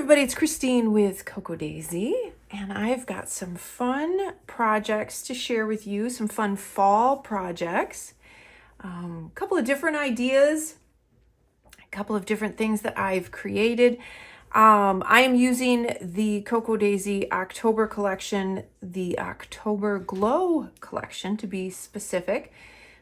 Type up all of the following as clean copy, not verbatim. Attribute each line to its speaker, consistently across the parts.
Speaker 1: everybody, it's Christine with Cocoa Daisy, and I've got some fun projects to share with you, some fun fall projects, a couple of different ideas, a couple of different things that I've created. I am using the Cocoa Daisy October collection, the October Glow collection to be specific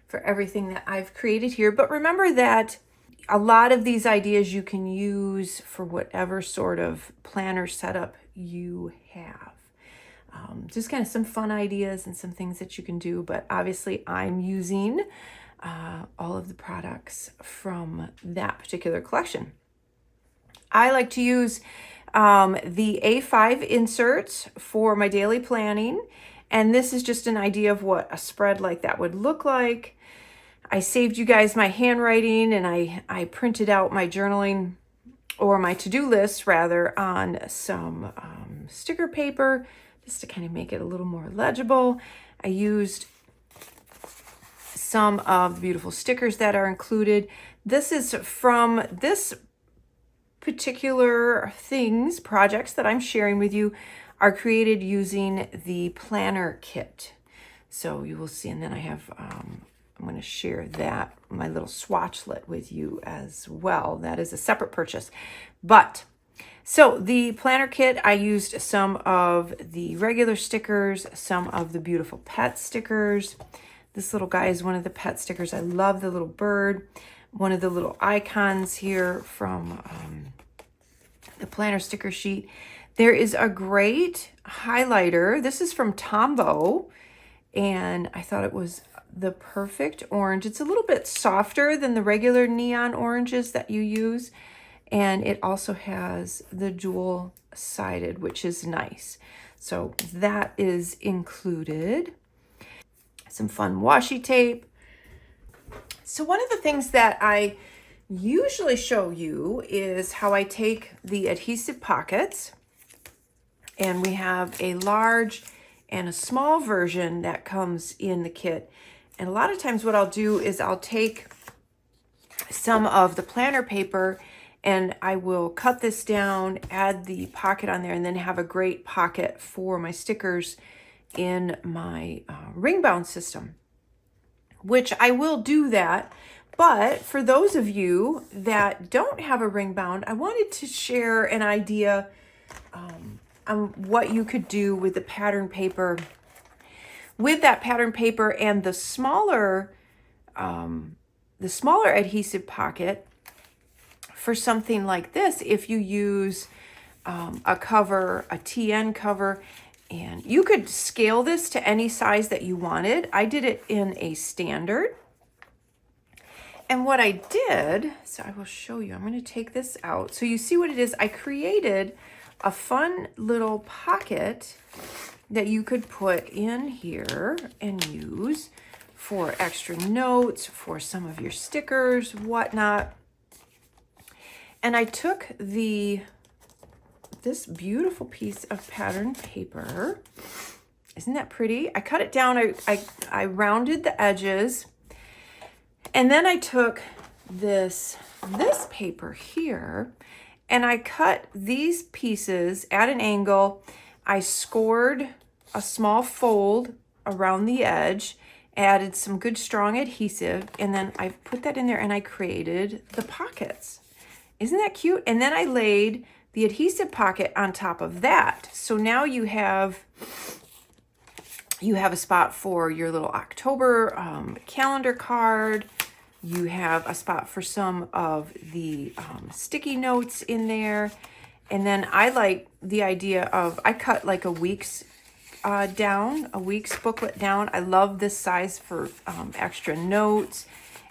Speaker 1: for everything that I've created here. But remember that a lot of these ideas you can use for whatever sort of planner setup you have. Just kind of some fun ideas and some things that you can do, but obviously I'm using all of the products from that particular collection. I like to use the A5 inserts for my daily planning, and this is just an idea of what a spread like that would look like. I saved you guys my handwriting, and I printed out my journaling, or my to-do list rather, on some sticker paper just to kind of make it a little more legible. I used some of the beautiful stickers that are included. This is from this particular projects that I'm sharing with you are created using the planner kit. So you will see, and then I have I'm going to share that, my little swatchlet with you as well. That is a separate purchase. But, so the planner kit, I used some of the regular stickers, some of the beautiful pet stickers. This little guy is one of the pet stickers. I love the little bird. One of the little icons here from the planner sticker sheet. There is a great highlighter. This is from Tombow, and I thought it was the perfect orange. It's a little bit softer than the regular neon oranges that you use, and it also has the dual sided, which is nice. So that is included. Some fun washi tape. So one of the things that I usually show you is how I take the adhesive pockets, and we have a large and a small version that comes in the kit. And a lot of times what I'll do is I'll take some of the planner paper and I will cut this down, add the pocket on there, and then have a great pocket for my stickers in my ring bound system, which I will do that. But for those of you that don't have a ring bound, I wanted to share an idea on what you could do with the pattern paper. With that pattern paper and the smaller adhesive pocket for something like this, if you use a cover, a TN cover, and you could scale this to any size that you wanted. I did it in a standard. And what I did, so I will show you, I'm going to take this out. So you see what it is. I created a fun little pocket that you could put in here and use for extra notes, for some of your stickers, whatnot. And I took this beautiful piece of pattern paper. Isn't that pretty? I cut it down. I rounded the edges. And then I took this paper here, and I cut these pieces at an angle. I scored a small fold around the edge, added some good strong adhesive, and then I put that in there and I created the pockets. Isn't that cute? And then I laid the adhesive pocket on top of that. So now you have a spot for your little October calendar card. You have a spot for some of the sticky notes in there. And then I like the idea of, I cut like a week's booklet down. I love this size for extra notes,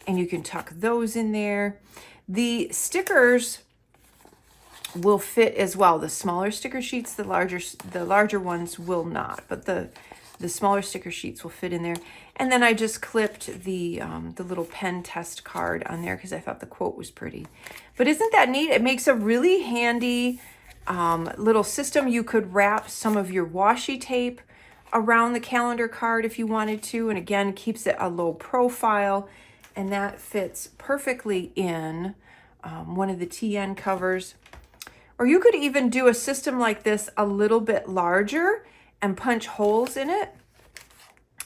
Speaker 1: and you can tuck those in there. The stickers will fit as well. The smaller sticker sheets, the larger ones will not, but the smaller sticker sheets will fit in there. And then I just clipped the little pen test card on there because I thought the quote was pretty. But isn't that neat? It makes a really handy little system. You could wrap some of your washi tape around the calendar card if you wanted to, and again, keeps it a low profile, and that fits perfectly in one of the TN covers. Or you could even do a system like this a little bit larger and punch holes in it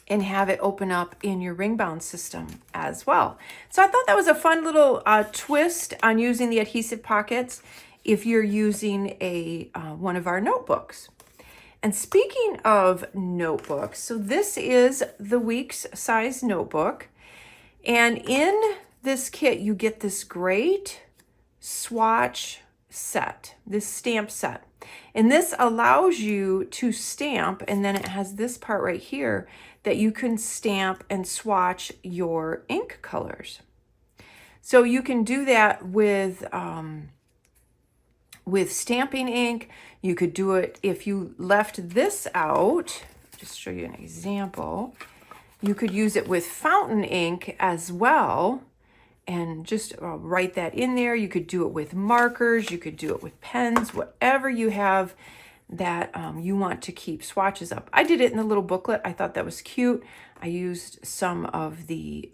Speaker 1: and have it open up in your ring bound system as well. So I thought that was a fun little twist on using the adhesive pockets if you're using a one of our notebooks. And speaking of notebooks, so this is the week's size notebook. And in this kit, you get this great swatch set, this stamp set. And this allows you to stamp, and then it has this part right here that you can stamp and swatch your ink colors. So you can do that with stamping ink. You could do it if you left this out. Just show you an example. You could use it with fountain ink as well and just write that in there. You could do it with markers. You could do it with pens, whatever you have that you want to keep swatches up. I did it in the little booklet. I thought that was cute. I used some of the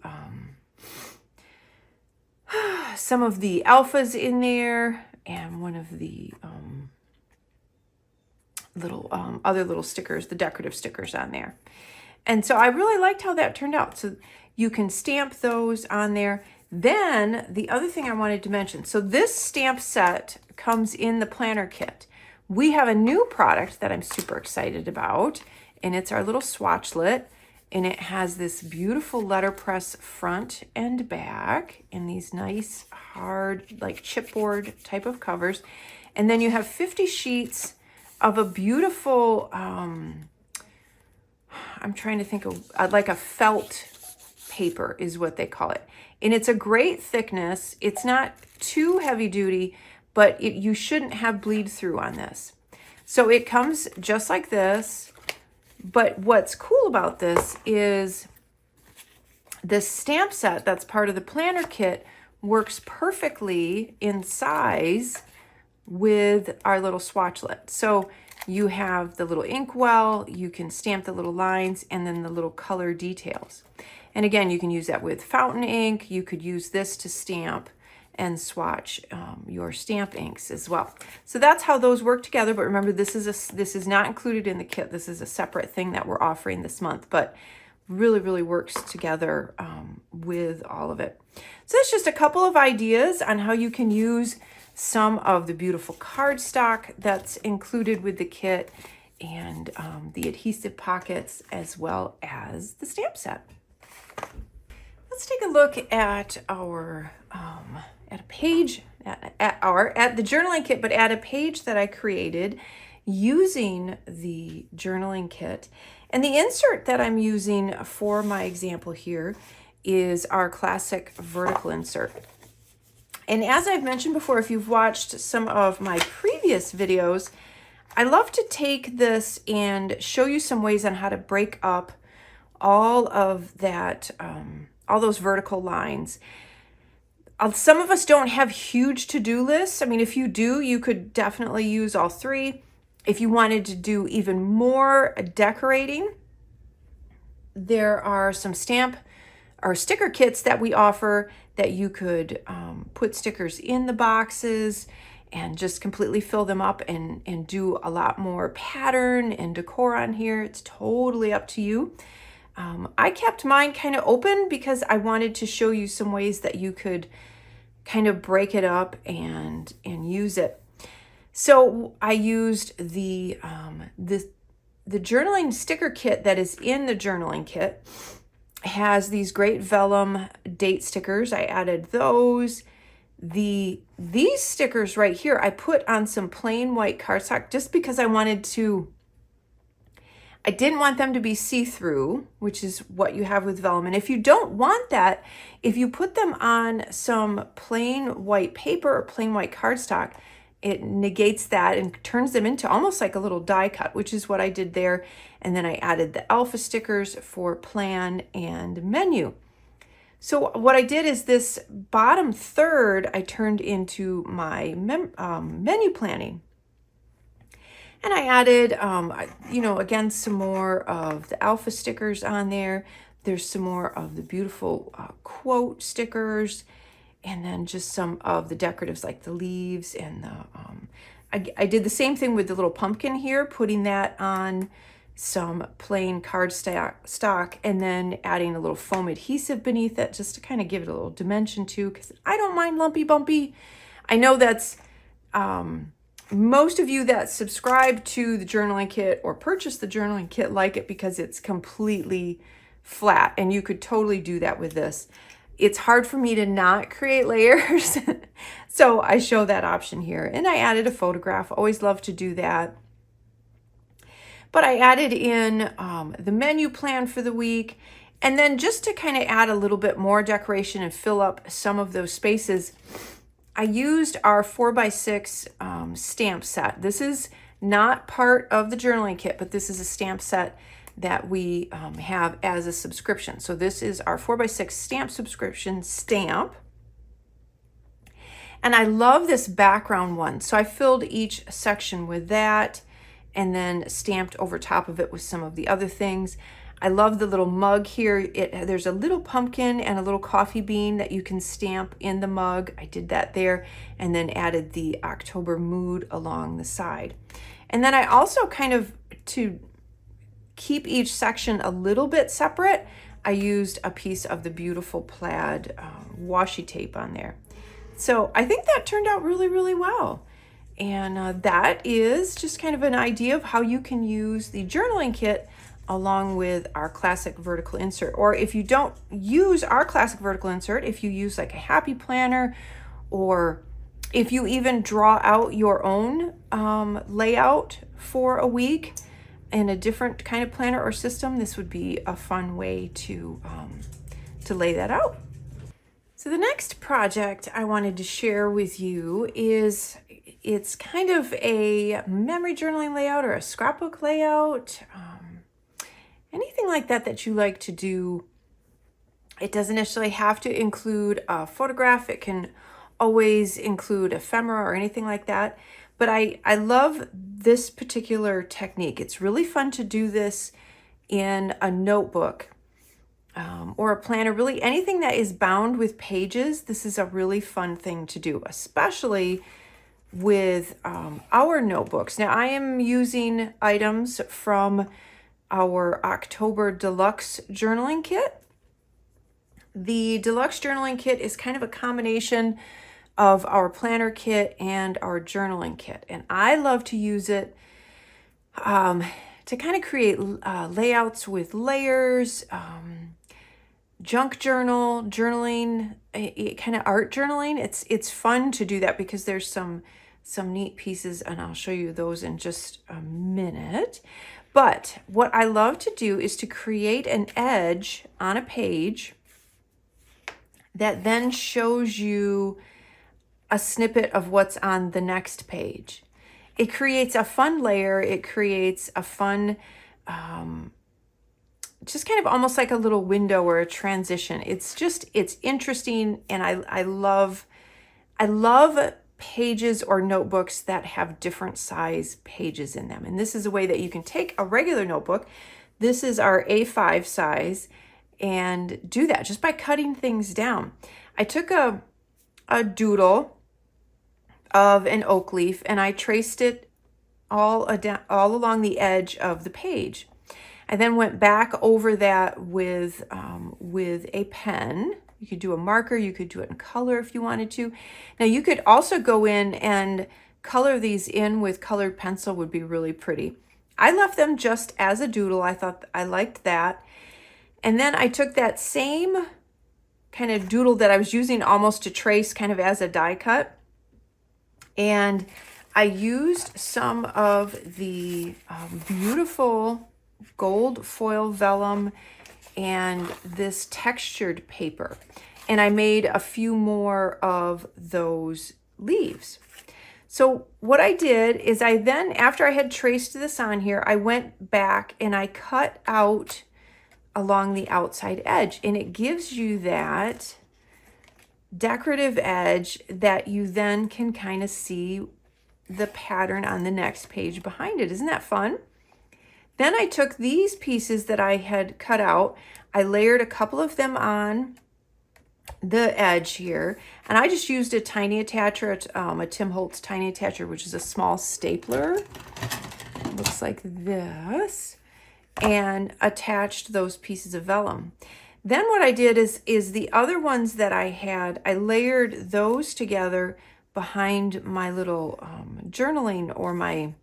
Speaker 1: alphas in there and one of the little other little stickers, the decorative stickers on there. And so I really liked how that turned out. So you can stamp those on there. Then the other thing I wanted to mention, so this stamp set comes in the planner kit. We have a new product that I'm super excited about, and it's our little swatchlet, and it has this beautiful letterpress front and back and these nice hard like chipboard type of covers. And then you have 50 sheets of a beautiful, I'm trying to think of like a felt paper is what they call it. And it's a great thickness. It's not too heavy duty, but you shouldn't have bleed through on this. So it comes just like this. But what's cool about this is this stamp set that's part of the planner kit works perfectly in size with our little swatchlet. So you have the little inkwell, you can stamp the little lines, and then the little color details. And again, you can use that with fountain ink. You could use this to stamp and swatch your stamp inks as well. So that's how those work together. But remember, this is not included in the kit. This is a separate thing that we're offering this month, but really, really works together with all of it. So that's just a couple of ideas on how you can use some of the beautiful cardstock that's included with the kit and the adhesive pockets as well as the stamp set. Let's take a look at our at the journaling kit, but at a page that I created using the journaling kit. And the insert that I'm using for my example here is our classic vertical insert. And as I've mentioned before, if you've watched some of my previous videos, I love to take this and show you some ways on how to break up all of that, all those vertical lines. Some of us don't have huge to-do lists. I mean, if you do, you could definitely use all three. If you wanted to do even more decorating, there are some stamp or sticker kits that we offer that you could put stickers in the boxes and just completely fill them up and do a lot more pattern and decor on here. It's totally up to you. I kept mine kind of open because I wanted to show you some ways that you could kind of break it up and use it. So I used the journaling sticker kit that is in the journaling kit. Has these great vellum date stickers. I added those. These stickers right here, I put on some plain white cardstock just because I didn't want them to be see-through, which is what you have with vellum. And if you don't want that, if you put them on some plain white paper or plain white cardstock, it negates that and turns them into almost like a little die cut, which is what I did there. And then I added the alpha stickers for plan and menu. So what I did is this bottom third, I turned into my menu planning. And I added, again, some more of the alpha stickers on there. There's some more of the beautiful quote stickers. And then just some of the decoratives like the leaves and I did the same thing with the little pumpkin here, putting that on some plain cardstock and then adding a little foam adhesive beneath it just to kind of give it a little dimension too, because I don't mind lumpy bumpy. I know that's most of you that subscribe to the journaling kit or purchase the journaling kit like it because it's completely flat, and you could totally do that with this. It's hard for me to not create layers, so I show that option here. And I added a photograph. Always love to do that. But I added in the menu plan for the week. And then just to kind of add a little bit more decoration and fill up some of those spaces, I used our 4x6 stamp set. This is not part of the journaling kit, but this is a stamp set that we have as a subscription. So this is our 4x6 stamp subscription stamp. And I love this background one. So I filled each section with that and then stamped over top of it with some of the other things. I love the little mug here. There's a little pumpkin and a little coffee bean that you can stamp in the mug. I did that there, and then added the October mood along the side. And then I also kind of, to keep each section a little bit separate, I used a piece of the beautiful plaid washi tape on there. So I think that turned out really, really well. And that is just kind of an idea of how you can use the journaling kit along with our classic vertical insert. Or if you don't use our classic vertical insert, if you use like a happy planner, or if you even draw out your own layout for a week in a different kind of planner or system, this would be a fun way to lay that out. So the next project I wanted to share with you is, it's kind of a memory journaling layout or a scrapbook layout, anything like that that you like to do. It doesn't necessarily have to include a photograph. It can always include ephemera or anything like that. But I love this particular technique. It's really fun to do this in a notebook or a planner, really anything that is bound with pages. This is a really fun thing to do, especially with our notebooks. Now I am using items from our October Deluxe Journaling Kit. The Deluxe Journaling Kit is kind of a combination of our planner kit and our journaling kit. And I love to use it to kind of create layouts with layers, junk journaling, kind of art journaling. It's fun to do that because there's some neat pieces, and I'll show you those in just a minute. But what I love to do is to create an edge on a page that then shows you a snippet of what's on the next page. It creates a fun layer. It creates a fun, just kind of almost like a little window or a transition. It's interesting, and I love pages or notebooks that have different size pages in them. And this is a way that you can take a regular notebook. This is our A5 size, and do that just by cutting things down. I took a doodle of an oak leaf and I traced it all along the edge of the page. I then went back over that with a pen. You could do a marker, you could do it in color if you wanted to. Now you could also go in and color these in with colored pencil, would be really pretty. I left them just as a doodle. I thought I liked that. And then I took that same kind of doodle that I was using almost to trace kind of as a die cut, and I used some of the beautiful gold foil vellum and this textured paper. And I made a few more of those leaves. So what I did is I then, after I had traced this on here, I went back and I cut out along the outside edge, and it gives you that decorative edge that you then can kind of see the pattern on the next page behind it. Isn't that fun? Then I took these pieces that I had cut out, I layered a couple of them on the edge here, and I just used a tiny attacher, a Tim Holtz tiny attacher, which is a small stapler. It looks like this, and attached those pieces of vellum. Then what I did is the other ones that I had, I layered those together behind my little journaling or my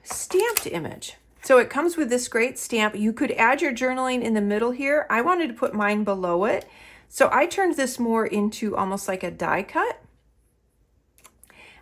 Speaker 1: stamped image. So it comes with this great stamp. You could add your journaling in the middle here. I wanted to put mine below it. So I turned this more into almost like a die cut.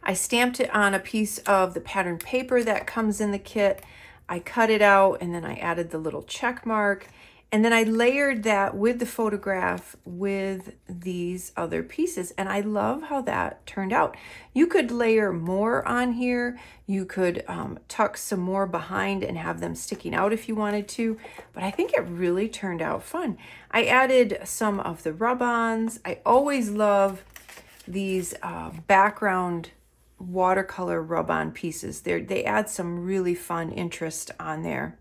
Speaker 1: I stamped it on a piece of the pattern paper that comes in the kit. I cut it out and then I added the little check mark. And then I layered that with the photograph with these other pieces. And I love how that turned out. You could layer more on here. You could tuck some more behind and have them sticking out if you wanted to. But I think it really turned out fun. I added some of the rub-ons. I always love these background watercolor rub-on pieces. They add some really fun interest on there.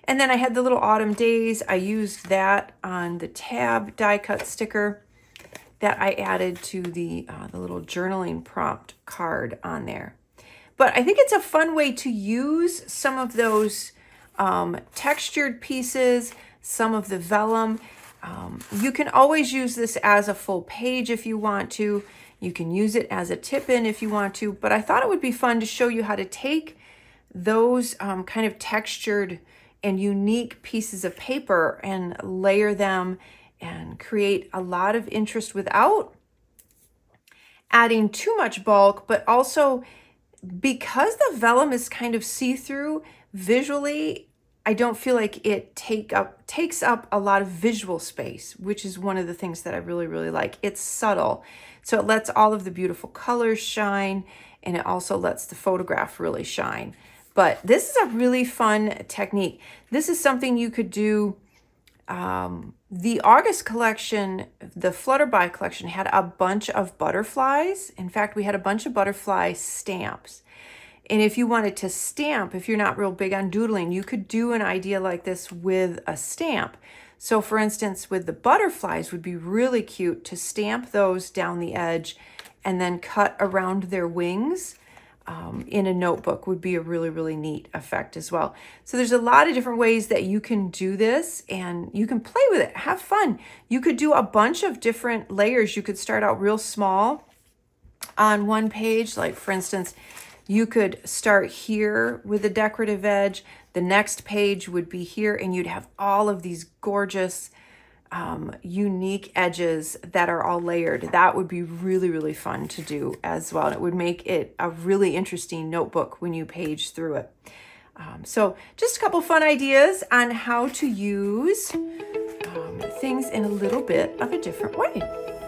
Speaker 1: And then I had the little autumn days. I used that on the tab die cut sticker that I added to the little journaling prompt card on there. But I think it's a fun way to use some of those textured pieces, some of the vellum. You can always use this as a full page if you want to. You can use it as a tip-in if you want to. But I thought it would be fun to show you how to take those kind of textured and unique pieces of paper and layer them and create a lot of interest without adding too much bulk, but also because the vellum is kind of see-through visually, I don't feel like it takes up a lot of visual space, which is one of the things that I really, really like. It's subtle, so it lets all of the beautiful colors shine, and it also lets the photograph really shine. But this is a really fun technique. This is something you could do. The August collection, the Flutterby collection, had a bunch of butterflies. In fact, we had a bunch of butterfly stamps. And if you wanted to stamp, if you're not real big on doodling, you could do an idea like this with a stamp. So for instance, with the butterflies, would be really cute to stamp those down the edge and then cut around their wings. In a notebook would be a really, really neat effect as well. So there's a lot of different ways that you can do this, and you can play with it, have fun. You could do a bunch of different layers. You could start out real small on one page. Like for instance, you could start here with a decorative edge. The next page would be here, and you'd have all of these gorgeous unique edges that are all layered. That would be really, really fun to do as well. And it would make it a really interesting notebook when you page through it. So just a couple fun ideas on how to use things in a little bit of a different way.